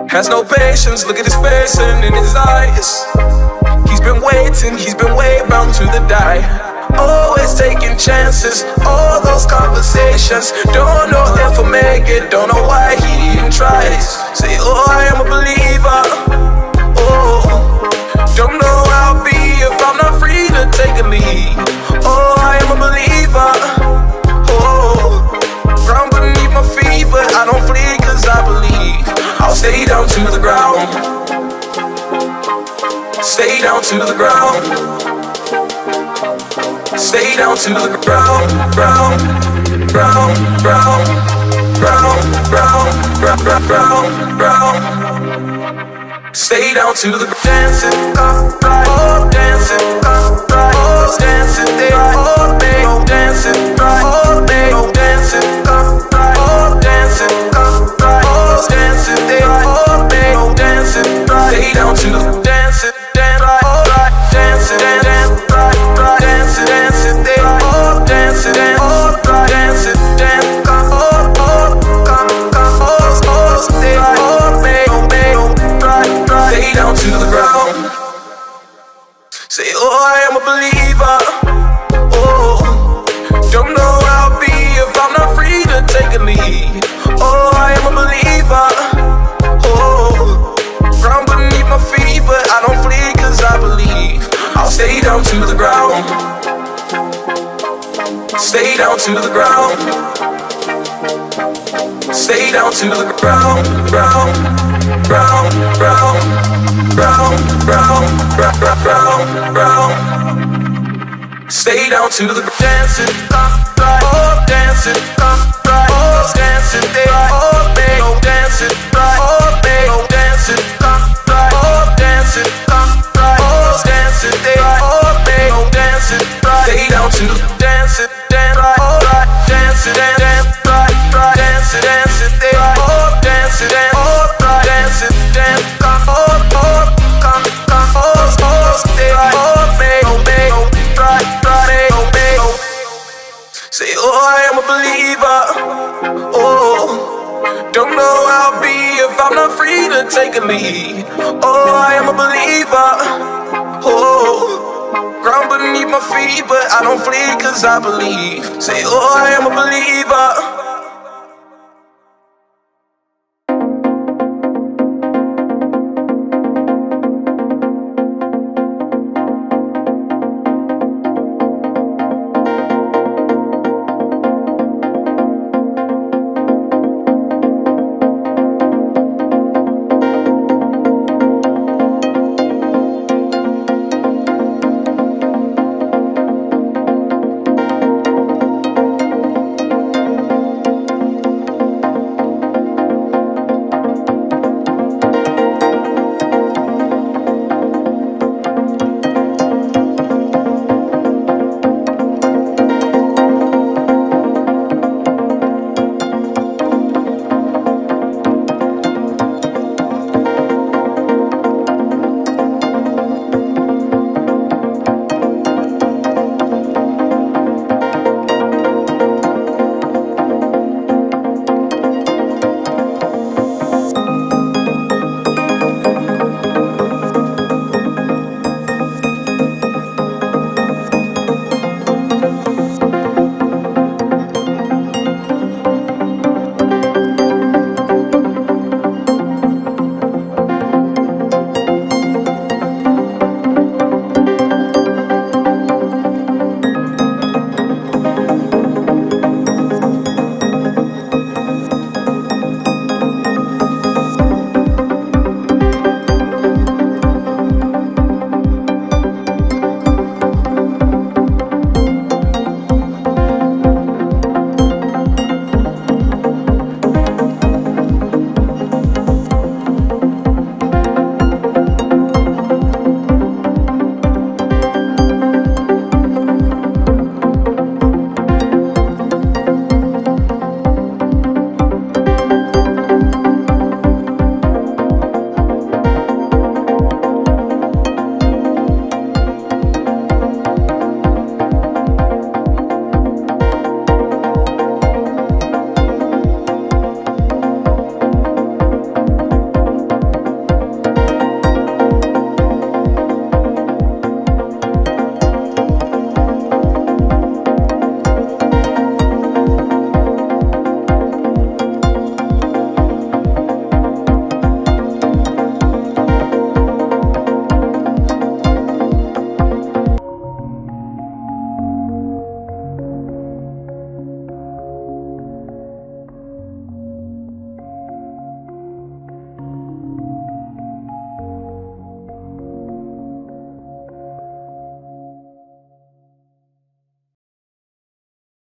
Has no patience, look at his face and in his eyes. He's been way bound to the die. Always taking chances, all those conversations. Don't know if I'll make it, don't know why he even tries. Say, oh, I am a believer. Oh, don't know how I'll be if I'm not free to take a lead. Oh, I am a believer. Oh, ground beneath my feet, but I don't flee cause I believe. I'll stay down to the ground. Stay down to the ground. Stay down to the ground, ground, ground, ground, ground, ground, ground, ground, ground. Stay down to the dancing, right, oh, dancing, right, oh, dancing, they all make, oh, dancing, right, oh, make, oh, dancing, right, oh, dancing, right, oh, dancing, they all make, oh, dancing, right. Stay down to the dancing, dance, right, oh, right, dancing, dance, right, dancing, dancing, they all dancing, all right, dancing, dance, come, oh, they all make, oh, right, right. Stay down to the ground. Say, oh, I am a believer. Oh, don't know how I'll be if I'm not free to take a lead. Oh, I am a believer. Oh, ground beneath my feet, but I don't flee cause I believe. I'll stay down to the ground. Stay down to the ground. Stay down to the ground, ground, ground, ground, ground, ground, ground, ground, ground. Stay down to the dancing, right, oh, dancing, right, oh, dancing, they all make, oh, dancing, right, oh, make, oh, dancing, right, oh, dancing, right, oh, dancing, they all make, oh, dancing, right. Stay down to the dancing, dance, right, oh, right, dancing, dance, right, right, dancing, dancing, they all dancing, dance, oh, right, dancing, dance, come, oh, they all make, oh, make, oh, right, right, oh, make, oh. Say, oh, I am a believer. Oh, don't know how I'll be if I'm not free to take a lead. Oh, I am a believer. Oh, ground beneath my feet, but I don't flee cause I believe. Say, oh, I am a believer.